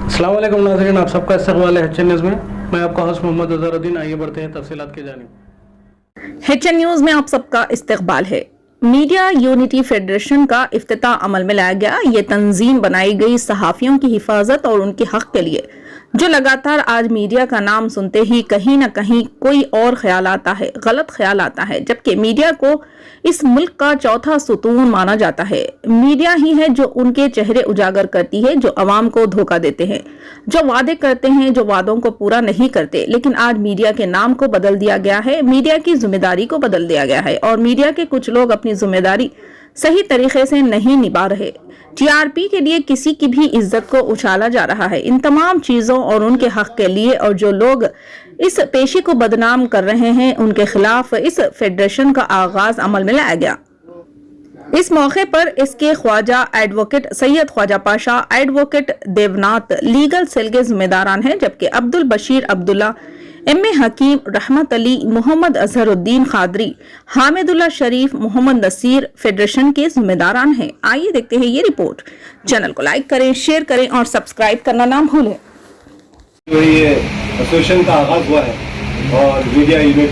अस्सलाम वालेकुम नाज़रीन, आप सबका इस्तक़बाल है HN न्यूज़ में। मैं आपका होस्ट मोहम्मद अज़हरुद्दीन। आइए बढ़ते हैं तफसीलात की जानिब। HN न्यूज़ में आप सबका इस्तकबाल है। मीडिया यूनिटी फेडरेशन का इफ्तिताह अमल में लाया गया। ये तंजीम बनाई गई सहाफ़ियों की हिफाजत और उनके हक के लिए, जो लगातार आज मीडिया का नाम सुनते ही कहीं ना कहीं कोई और ख्याल आता है, गलत ख्याल आता है, जबकि मीडिया को इस मुल्क का चौथा सुतून माना जाता है। मीडिया ही है जो उनके चेहरे उजागर करती है, जो अवाम को धोखा देते हैं, जो वादे करते हैं, जो वादों को पूरा नहीं करते। लेकिन आज मीडिया के नाम को बदल दिया गया है, मीडिया की जिम्मेदारी को बदल दिया गया है और मीडिया के कुछ लोग अपनी जिम्मेदारी सही तरीके से नहीं निभा रहे। टीआरपी के लिए किसी की भी इज्जत को उछाला जा रहा है। इन तमाम चीजों और उनके हक के लिए और जो लोग इस पेशे को बदनाम कर रहे हैं, उनके खिलाफ इस फेडरेशन का आगाज अमल में लाया गया। इस मौके पर इसके Khwaja advocate Syed Khwaja Pasha, advocate Devnath legal cell के जिम्मेदारान हैं, जबकि अब्दुल बशीर अब्दुल्ला, एम.ए. हकीम, रहमत अली, मोहम्मद अजहरुद्दीन खादरी, हामिदुल्लाह शरीफ, मोहम्मद नसीर फेडरेशन के जिम्मेदारान हैं। आइए देखते हैं ये रिपोर्ट। चैनल को लाइक करें, शेयर करें और सब्सक्राइब करना ना भूलें। जो ये एसोसिएशन का आगाज़ हुआ है और मीडिया यूनिट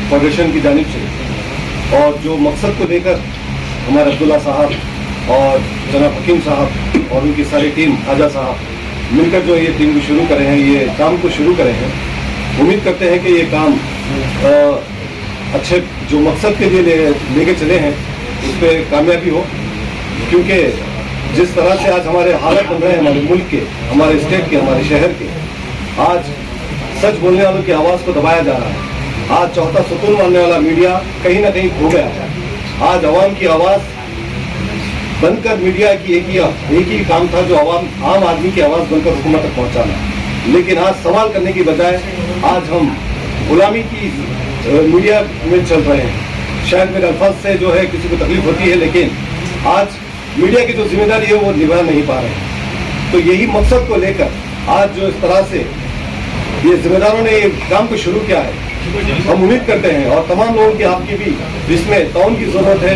फेडरेशन की जानिब से, और जो मकसद को लेकर हमारे अब्दुल्ला साहब और जनाब हकीम साहब और उनकी सारी टीम, आजा साहब मिलकर जो ये टीम को शुरू करे हैं, ये काम को शुरू करे हैं, उम्मीद करते हैं कि ये काम अच्छे जो मकसद के लिए लेके चले हैं उस पर कामयाबी हो। क्योंकि जिस तरह से आज हमारे हालत बन रहे हैं, हमारे मुल्क के, हमारे स्टेट के, हमारे शहर के, आज सच बोलने वालों की आवाज़ को दबाया जा रहा है। आज चौथा सुकून मानने वाला मीडिया कहीं ना कहीं खो गया है। आज आवाम की आवाज़ बनकर मीडिया की एक ही काम था, जो आम आदमी की आवाज़ बनकर हुकूमत तक पहुँचाना। लेकिन आज सवाल करने की बजाय आज हम गुलामी की मीडिया में चल रहे हैं। शायद मेरे अल्फाज से जो है किसी को तकलीफ होती है, लेकिन आज मीडिया की जो जिम्मेदारी है वो निभा नहीं पा रहे हैं। तो यही मकसद को लेकर आज जो इस तरह से ये जिम्मेदारों ने ये काम को शुरू किया है, हम उम्मीद करते हैं और तमाम लोगों की आपकी भी जिसमें ताउन की जरूरत है,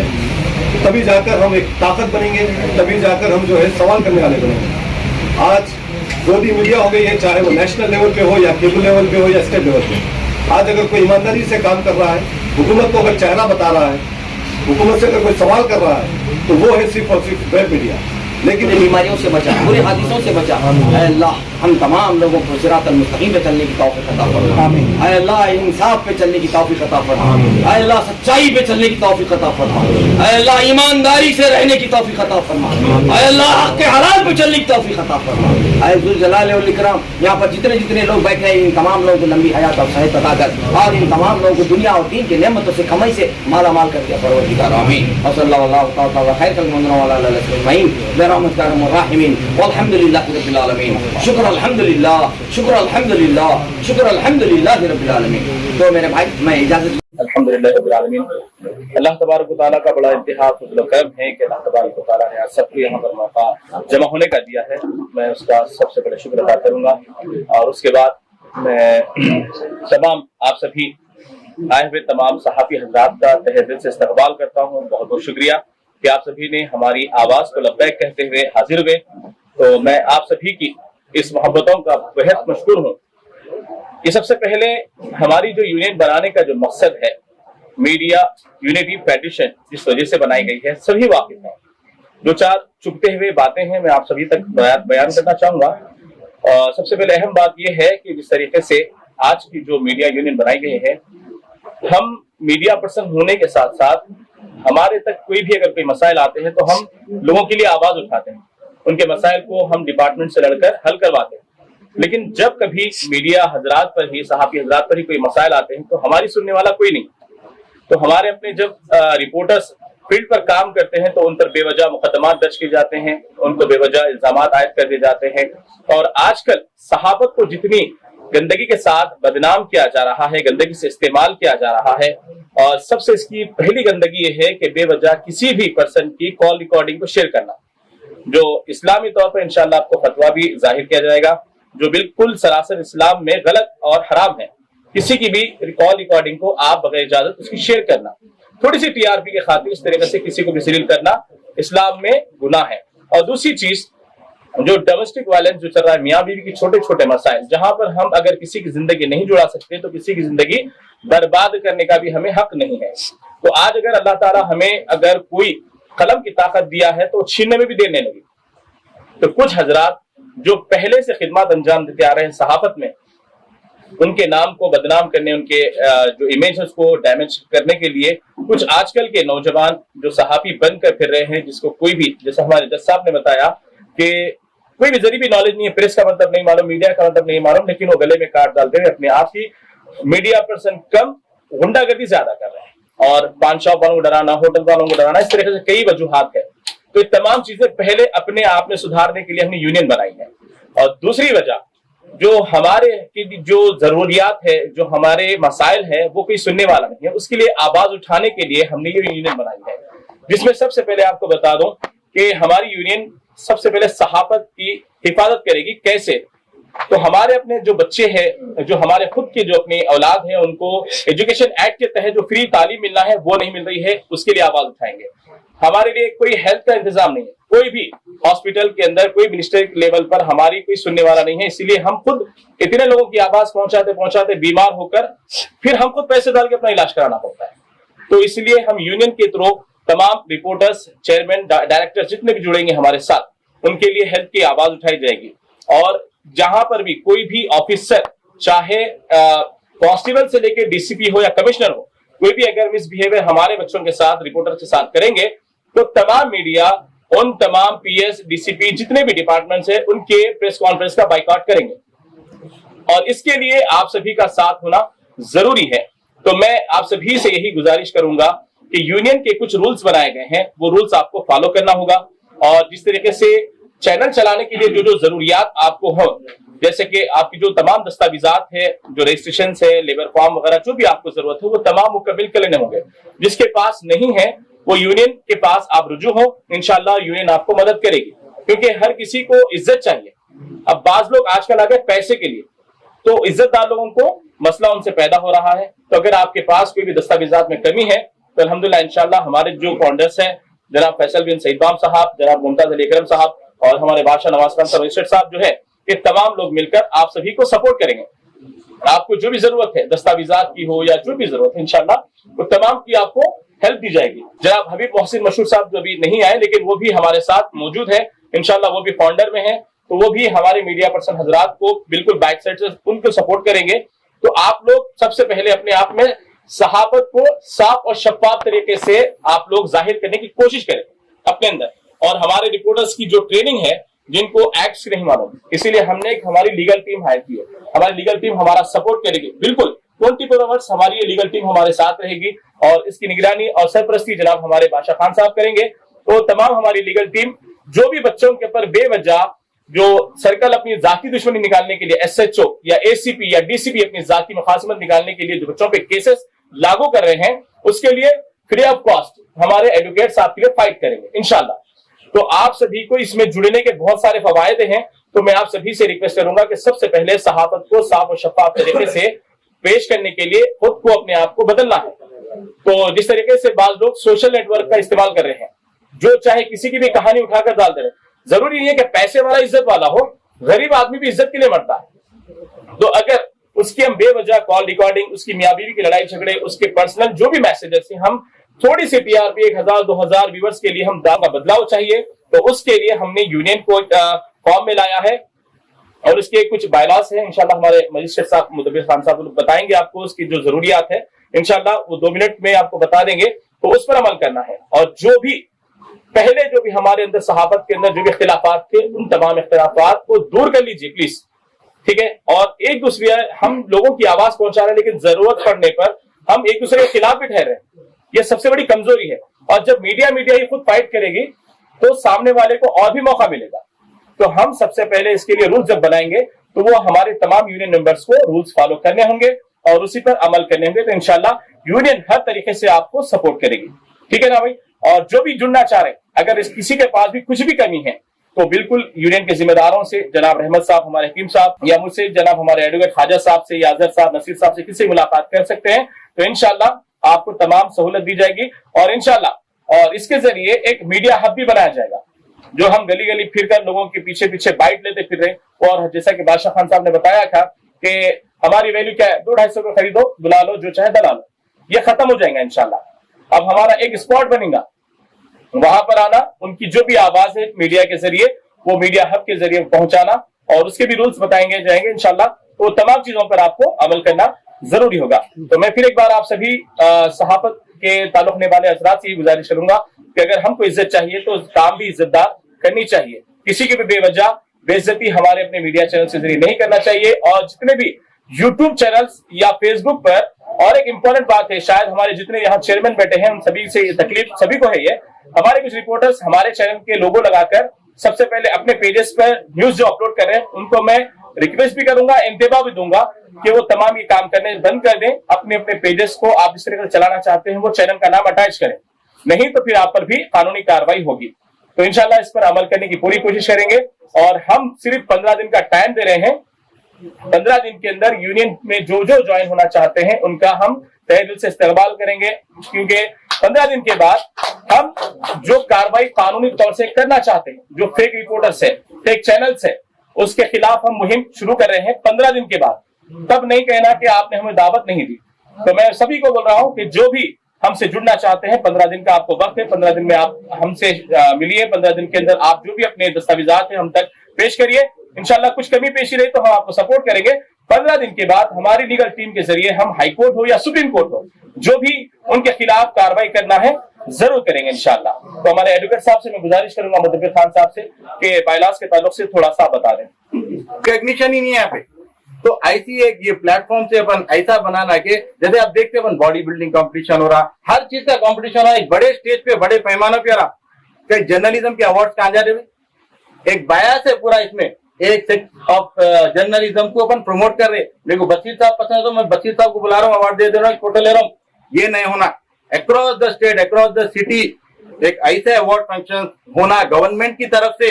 तभी जाकर हम एक ताकत बनेंगे, तभी जाकर हम जो है सवाल करने वाले बनेंगे। आज गोदी मीडिया हो गई है, चाहे वो नेशनल लेवल पे हो या केबल लेवल पे हो या स्टेट लेवल पे। आज अगर कोई ईमानदारी से काम कर रहा है, हुकूमत को अगर चेहरा बता रहा है, हुकूमत से अगर कोई सवाल कर रहा है, तो वो है सिर्फ और सिर्फ वेब मीडिया। लेकिन बीमारियों से बचा, बुरे हादिसों से बचा। अल्लाह हम तमाम लोगों को सिरातल मुस्तकीम पे चलने की तौफीक अता फरमा। अल्लाह इंसाफ पे चलने की तौफीक अता फरमा। अल्लाह सच्चाई पे चलने की तौफीक अता फरमा। अल्लाह ईमानदारी से रहने की तौफीक अता फरमा। अल्लाह हक के हलाल पे चलने की तौफीक अता फरमा। अज़्ज़ुल जलाल वल इकराम, यहाँ पर जितने लोग बैठे हैं, इन तमाम लोगों को लंबी हयात और सेहत अता कर, और इन तमाम लोगों को दुनिया और दीन की नेमतों से कमाई से माला माल कर दिया। परवरदिगार आमीन। सल्लल्लाहु तआला व खैर कलमन वाला अलैहि रहमत राहिमीन वल्हम्दुलिल्लाहि रब्बिल आलमीन। शुक्र अल्हम्दुलिल्लाह, शुक्र अल्हम्दुलिल्लाह, शुक्र अल्हम्दुलिल्लाहि रब्बिल आलमीन। तो मेरे भाई, मैं इजाजत अल्हम्दुलिल्लाह रब्बिल आलमीन। अल्लाह तबारक व तआला का बड़ा इंतहा फज़ल व करम है कि अल्लाह तबारक व तआला ने आज सबको यहाँ पर मौका जमा होने का दिया है। मैं उसका सबसे बड़ा शुक्र अदा करूँगा, और उसके बाद मैं तमाम आप सभी आए हुए तमाम सहाफ़ी हज़रात का तहे दिल से इस्तक़बाल करता हूँ। बहुत बहुत शुक्रिया कि आप सभी ने हमारी आवाज़ को लब्बैक कहते हुए हाजिर हुए। तो मैं आप सभी की इस मोहब्बतों का बेहद मशकूर हूँ। ये सबसे पहले हमारी जो यूनियन बनाने का जो मकसद है, मीडिया यूनिटी फेडरेशन जिस वजह से बनाई गई है, सभी वाकिफ हैं। दो चार चुपते हुए बातें हैं, मैं आप सभी तक बयान करना चाहूँगा। सबसे पहले अहम बात यह है कि जिस तरीके से आज की जो मीडिया यूनियन बनाई गई है, हम मीडिया पर्सन होने के साथ साथ हमारे तक कोई भी अगर कोई मसाइल आते हैं तो हम लोगों के लिए आवाज उठाते हैं, उनके मसाइल को हम डिपार्टमेंट से लड़कर हल करवाते हैं। लेकिन जब कभी मीडिया हजरात पर ही, सहाफी हजरात पर ही कोई मसाइल आते हैं तो हमारी सुनने वाला कोई नहीं। तो हमारे अपने जब रिपोर्टर्स फील्ड पर काम करते हैं तो उन पर बेवजह मुकदमा दर्ज किए जाते हैं, उनको बेवजह इल्जामात आयद कर दिए जाते हैं। और आजकल सहाबत को जितनी गंदगी के साथ बदनाम किया जा रहा है, गंदगी से इस्तेमाल किया जा रहा है, और सबसे इसकी पहली गंदगी ये है कि बेवजह किसी भी पर्सन की कॉल रिकॉर्डिंग को शेयर करना, जो इस्लामी तौर पर इंशाअल्लाह आपको फतवा भी जाहिर किया जाएगा, जो बिल्कुल सरासर इस्लाम में गलत और हराम है। किसी की भी कॉल रिकॉर्डिंग को आप बगैर इजाजत उसकी शेयर करना, थोड़ी सी टीआरपी के खातिर इस तरीके से किसी को भी जलील करना इस्लाम में गुनाह है। और दूसरी चीज, जो डोमेस्टिक वायलेंस जो चल रहा है, मियाँ बीवी की छोटे छोटे मसाइल, जहां पर हम अगर किसी की जिंदगी नहीं जुड़ा सकते तो किसी की जिंदगी बर्बाद करने का भी हमें हक नहीं है। तो आज अगर अल्लाह ताला हमें अगर कोई कलम की ताकत दिया है तो छीनने में भी देर नहीं लगी। तो कुछ हजरात जो पहले से खिदमत अंजाम देते आ रहे हैं सहाफत में, उनके नाम को बदनाम करने, उनके जो इमेजेस को डैमेज करने के लिए कुछ आजकल के नौजवान जो सहाफी बनकर फिर रहे हैं, जिसको कोई भी, जैसे हमारे जज साहब ने बताया कि कोई भी जरी भी नॉलेज नहीं है, प्रेस का मतलब नहीं मालूम, मीडिया का मतलब नहीं मालूम, लेकिन वो गले में काट डालते हुए अपने आप ही मीडिया पर्सन कम गुंडागर्दी ज्यादा कर रहे हैं और पान शॉप वालों को डराना, होटल वालों को डराना, इस तरह से कई वजूहात है। तो ये तमाम चीजें पहले अपने आप में सुधारने के लिए हमने यूनियन बनाई है। और दूसरी वजह जो हमारे की जो जरूरियात है, जो हमारे मसाइल है, वो कोई सुनने वाला नहीं है, उसके लिए आवाज उठाने के लिए हमने ये यूनियन बनाई है, जिसमें सबसे पहले आपको बता दूं कि हमारी यूनियन सबसे पहले सहाफत की हिफाजत करेगी। कैसे? तो हमारे अपने जो बच्चे हैं, जो हमारे खुद के जो अपनी औलाद है, उनको एजुकेशन एक्ट के तहत जो फ्री तालीम मिलना है वो नहीं मिल रही है, उसके लिए आवाज उठाएंगे। हमारे लिए कोई हेल्थ का इंतजाम नहीं है, कोई भी हॉस्पिटल के अंदर कोई मिनिस्टर लेवल पर हमारी कोई सुनने वाला नहीं है, इसीलिए हम खुद इतने लोगों की आवाज पहुंचाते बीमार होकर फिर हम खुद पैसे डाल के अपना इलाज कराना पड़ता है। तो इसलिए हम यूनियन के थ्रू तमाम रिपोर्टर्स, चेयरमैन, डायरेक्टर जितने भी जुड़ेंगे हमारे साथ, उनके लिए हेल्थ की आवाज उठाई जाएगी। और जहां पर भी कोई भी ऑफिसर, चाहे कांस्टेबल से लेकर डीसीपी हो या कमिश्नर हो, कोई भी अगर मिसबिहेवियर हमारे बच्चों के साथ, रिपोर्टर के साथ करेंगे तो तमाम मीडिया, उन तमाम पीएस, डीसीपी जितने भी डिपार्टमेंट्स हैं, उनके प्रेस कॉन्फ्रेंस का बाइकआउट करेंगे। और इसके लिए आप सभी का साथ होना जरूरी है। तो मैं आप सभी से यही गुजारिश करूंगा कि यूनियन के कुछ रूल्स बनाए गए हैं, वो रूल्स आपको फॉलो करना होगा। और जिस तरीके से चैनल चलाने के लिए जो जो जरूरियात आपको हो, जैसे कि आपकी जो तमाम दस्तावेजात है, जो रजिस्ट्रेशन है, लेबर फॉर्म वगैरह, जो भी आपको जरूरत है, वो तमाम मुकम्मल कर लेने होंगे। जिसके पास नहीं है वो यूनियन के पास आप रुजू हो, इंशाल्लाह यूनियन आपको मदद करेगी, क्योंकि हर किसी को इज्जत चाहिए। अब बाज लोग आजकल आ गए पैसे के लिए, तो इज्जतदार लोगों को मसला उनसे पैदा हो रहा है। तो अगर आपके पास कोई भी दस्तावेजात में कमी है तो अल्हम्दुलिल्लाह इंशाल्लाह हमारे जो फाउंडर्स हैं, जनाब फैसल बिन सईद बाम साहब, जनाब मुमताज अली करम साहब और हमारे बादशाह नवाज खान साहब साहब जो है, ये तमाम लोग मिलकर आप सभी को सपोर्ट करेंगे। आपको जो भी जरूरत है, दस्तावेजात की हो या जो भी जरूरत है, इंशाल्लाह वो तमाम की आपको हेल्प दी जाएगी। जनाब हबीब मोहसिन मशहूर साहब जो अभी नहीं आए, लेकिन वो भी हमारे साथ मौजूद है, इंशाल्लाह वो भी फाउंडर में है, तो वो भी हमारे मीडिया पर्सन हजरात को बिल्कुल बैक साइड से उनको सपोर्ट करेंगे। तो आप लोग सबसे पहले अपने आप में सहाफत को साफ और शफाफ तरीके से आप लोग जाहिर करने की कोशिश करें अपने अंदर। और हमारे रिपोर्टर्स की जो ट्रेनिंग है, जिनको एक्ट्स नहीं मालूम, इसीलिए हमने एक हमारी लीगल टीम हायर की है। हमारी लीगल टीम हमारा सपोर्ट करेगी, बिल्कुल 24 आवर्स हमारी ये लीगल टीम हमारे साथ रहेगी और इसकी निगरानी और सरपरस्ती जनाब हमारे बादशाह खान साहब करेंगे। तो तमाम हमारी लीगल टीम जो भी बच्चों के ऊपर बेवजह जो सर्कल अपनी जाती दुश्मनी निकालने के लिए, एसएचओ या एसीपी या डीसीपी अपनी जाती मुखासमत निकालने के लिए जो बच्चों पे केसेस लागू कर रहे हैं, उसके लिए फ्री ऑफ कॉस्ट हमारे एडवोकेट साहब के लिए फाइट करेंगे इंशाल्लाह। तो आप सभी को इसमें जुड़ने के बहुत सारे फवायदे हैं। तो मैं आप सभी से रिक्वेस्ट करूंगा कि सबसे पहले सहाफत को साफ और शफाफ तरीके से पेश करने के लिए खुद को, अपने आप को बदलना है। तो जिस तरीके से बाज लोग सोशल नेटवर्क का इस्तेमाल कर रहे हैं, जो चाहे किसी की भी कहानी उठाकर डाल दे रहे, जरूरी नहीं है कि पैसे वाला इज्जत वाला हो, गरीब आदमी भी इज्जत के लिए मरता है। तो अगर उसकी हम बेवजह कॉल रिकॉर्डिंग, उसकी मियां बीवी की लड़ाई झगड़े, उसके पर्सनल जो भी मैसेजेस हैं, हम थोड़ी सी टीआरपी 1000-2000 व्यूवर्स के लिए हम दाम का बदलाव चाहिए, तो उसके लिए हमने यूनियन को फॉर्म में लाया है और इसके कुछ बायलास हैं। इंशाल्लाह हमारे मजिस्ट्रेट साहब मुदब्बिर खान साहब बताएंगे आपको उसकी जो जरूरियात है, इंशाल्लाह वो 2 मिनट में आपको बता देंगे। तो उस पर अमल करना है और जो भी पहले जो भी हमारे अंदर सहाफत के अंदर जो भी इख्तिलाफात थे, उन तमाम इख्तिलाफात को दूर कर लीजिए प्लीज, ठीक है। और एक दूसरे, हम लोगों की आवाज पहुंचा रहे हैं, लेकिन जरूरत पड़ने पर हम एक दूसरे के खिलाफ भी ठहर रहे हैं, ये सबसे बड़ी कमजोरी है। और जब मीडिया ही खुद फाइट करेगी तो सामने वाले को और भी मौका मिलेगा। तो हम सबसे पहले इसके लिए रूल्स जब बनाएंगे तो वो हमारे तमाम यूनियन मेंबर्स को रूल्स फॉलो करने होंगे और उसी पर अमल करने होंगे। तो इंशाल्लाह यूनियन हर तरीके से आपको सपोर्ट करेगी, ठीक है ना भाई। और जो भी जुड़ना चाह रहे, अगर किसी के पास भी कुछ भी कमी है, तो बिल्कुल यूनियन के जिम्मेदारों से, जनाब रहमत साहब हमारे हकीम साहब, या मुझसे जनाब हमारे एडवोकेट ख्वाजा साहब से या अजहर साहब, नसीर साहब से किसी मुलाकात कर सकते हैं। तो इंशाल्लाह आपको तमाम सहूलत दी जाएगी और इंशाल्लाह और इसके जरिए एक मीडिया हब भी बनाया जाएगा। जो हम गली गली फिर कर लोगों के पीछे पीछे बाइट लेते फिर रहे, और जैसा कि बादशाह खान साहब ने बताया था कि हमारी वैल्यू क्या है, 200-250 को खरीदो, बुला लो, जो चाहे दला लो, ये खत्म हो जाएगा इंशाल्लाह। अब हमारा एक स्पॉट बनेगा, वहां पर आना, उनकी जो भी आवाज है मीडिया के जरिए वो मीडिया हब के जरिए पहुंचाना, और उसके भी रूल्स बताएंगे जाएंगे इंशाल्लाह। तो तमाम चीजों पर आपको अमल करना जरूरी होगा। तो मैं फिर एक बार आप सभी सहाफत के ताल्लुक वाले हजरात से गुजारिश करूंगा कि अगर हमको इज्जत चाहिए तो काम भी इज्जतदार करनी चाहिए, किसी की भी बेवजह बेइज्जती हमारे अपने मीडिया चैनल से जरिए नहीं करना चाहिए। और जितने भी यूट्यूब चैनल्स या फेसबुक पर, और एक इंपॉर्टेंट बात है, शायद हमारे जितने यहाँ चेयरमैन बैठे हैं उन सभी से ये तकलीफ सभी को है, ये हमारे कुछ रिपोर्टर्स हमारे चैनल के लोगो लगाकर सबसे पहले अपने पेजेस पर न्यूज जो अपलोड कर रहे हैं उनको मैं रिक्वेस्ट भी करूंगा, इंतबा भी दूंगा कि वो तमाम ये काम करने बंद कर दें। अपने अपने पेजेस को आप जिस तरह से चलाना चाहते हैं वो चैनल का नाम अटैच करें, नहीं तो फिर आप पर भी कानूनी कार्रवाई होगी। तो इंशाल्लाह इस पर अमल करने की पूरी कोशिश करेंगे। और हम सिर्फ 15 दिन का टाइम दे रहे हैं, 15 दिन के अंदर यूनियन में जो जो ज्वाइन होना चाहते हैं उनका हम तहे दिल से इस्तेमाल करेंगे, क्योंकि 15 दिन के बाद हम जो कार्रवाई कानूनी तौर से करना चाहते हैं, जो फेक रिपोर्टर्स है, फेक चैनल्स है, उसके खिलाफ हम मुहिम शुरू कर रहे हैं 15 दिन के बाद। तब नहीं कहना कि आपने हमें दावत नहीं दी। तो मैं सभी को बोल रहा हूं कि जो भी हमसे जुड़ना चाहते हैं, 15 दिन का आपको वक्त है, 15 दिन में आप हमसे मिलिए, 15 दिन के अंदर आप जो भी अपने दस्तावेजात हैं हम तक पेश करिए। इंशाल्लाह कुछ कमी पेशी रही तो हम आपको सपोर्ट करेंगे। 15 दिन के बाद हमारी लीगल टीम के जरिए हम हाई कोर्ट हो या सुप्रीम कोर्ट हो, जो भी उनके खिलाफ कार्रवाई करना है जरूर करेंगे इंशाल्लाह। तो हमारे एडवोकेट साहब से मैं गुजारिश करूंगा, मुदब्बिर खान साहब से, कि बाइलास के ताल्लुक से थोड़ा सा बता दें। रिकॉग्निशन ही नहीं है यहाँ पे, तो ऐसी एक ये प्लेटफॉर्म से अपन ऐसा बनाना कि जैसे आप देखते हैं बॉडी बिल्डिंग कंपटीशन हो रहा, हर चीज का कंपटीशन हो रहा, एक बड़े स्टेज पे बड़े पैमानों पे हो रहा। कई जर्नलिज्म के अवार्ड कहाँ जा रहे हैं? एक बायास है पूरा इसमें, एक सेक्ट ऑफ जर्नलिज्म को अपन प्रमोट कर रहे। मेरे को बशीर साहब पसंद है तो मैं बशीर साहब को बुला रहा हूँ, अवार्ड दे रहा हूँ, फोटो ले रहा हूँ, ये नहीं होना। Across the state, across the city एक ऐसे अवार्ड फंक्शन होना गवर्नमेंट की तरफ से,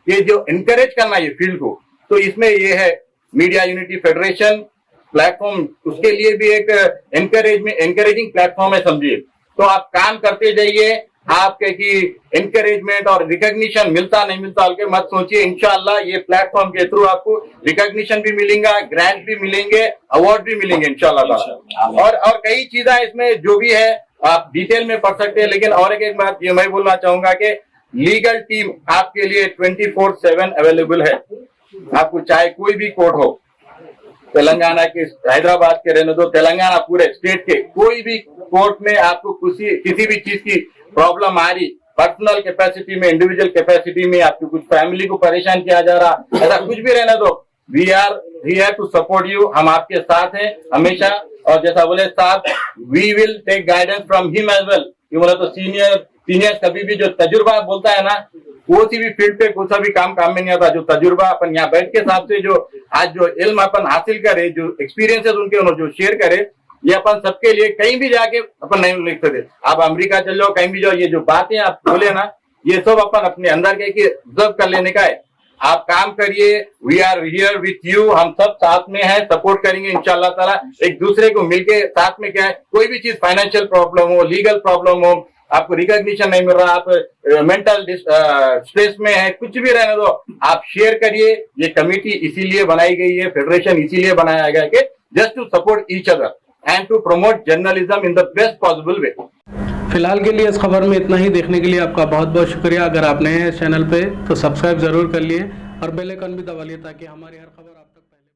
ये जो इनकरेज करना ये फील्ड को। तो इसमें ये है मीडिया यूनिटी फेडरेशन प्लेटफॉर्म, उसके लिए भी एक एनकरेजिंग प्लेटफॉर्म है समझिए। तो आप काम करते जाइए, आपके की एनकरेजमेंट और रिकॉग्निशन मिलता नहीं मिलता हल्के मत सोचिए। इंशाल्लाह ये प्लेटफॉर्म के थ्रू आपको रिकॉग्निशन भी मिलेगा, ग्रांट भी मिलेंगे, अवार्ड भी मिलेंगे इंशाल्लाह। और कई चीजें इसमें जो भी है आप डिटेल में पढ़ सकते हैं। लेकिन और एक बात ये मैं बोलना चाहूंगा कि लीगल टीम आपके लिए 24/7 अवेलेबल है। आपको चाहे कोई भी कोर्ट हो, तेलंगाना के, हैदराबाद के रहने दो, तेलंगाना पूरे स्टेट के कोई भी कोर्ट में आपको किसी भी चीज की प्रॉब्लम आ रही, पर्सनल कैपेसिटी में, इंडिविजुअल कैपेसिटी में, आपकी कुछ फैमिली को परेशान किया जा रहा, ऐसा कुछ भी रहने दो, we are here to support you. हम आपके साथ हैं हमेशा। और जैसा बोले साहब, we will take guidance from him as well. ये बोला तो सीनियर कभी भी जो तजुर्बा बोलता है ना, वो सी भी फील्ड पे कोई सा भी काम में नहीं आता। जो तजुर्बा अपन यहाँ बैठ के हिसाब से जो आज जो इल्म अपन हासिल करे, जो एक्सपीरियंसेस उनके जो शेयर करे, ये अपन सबके लिए कहीं भी जाके अपन नहीं लिख सकते। आप अमेरिका चल जाओ, कहीं भी जाओ, ये जो बातें आप बोले ना, ये सब अपन अपने अंदर के ऑब्जर्व कर लेने का है। आप काम करिए, we are here with you, हम सब साथ में हैं, सपोर्ट करेंगे इंशाल्लाह ताला। एक दूसरे को मिलके साथ में क्या है, कोई भी चीज फाइनेंशियल प्रॉब्लम हो, लीगल प्रॉब्लम हो, आपको रिकॉग्निशन नहीं मिल रहा, आप मेंटल स्ट्रेस में है, कुछ भी रहने दो, आप शेयर करिए। ये कमेटी इसीलिए बनाई गई है, फेडरेशन इसीलिए बनाया गया कि just to support each other and to promote journalism in the best possible way. फिलहाल के लिए इस खबर में इतना ही। देखने के लिए आपका बहुत बहुत शुक्रिया। अगर आप नए हैं चैनल पे तो सब्सक्राइब जरूर कर लिए और बेल आइकन भी दबा लिए ताकि हमारी हर खबर आप तक पहले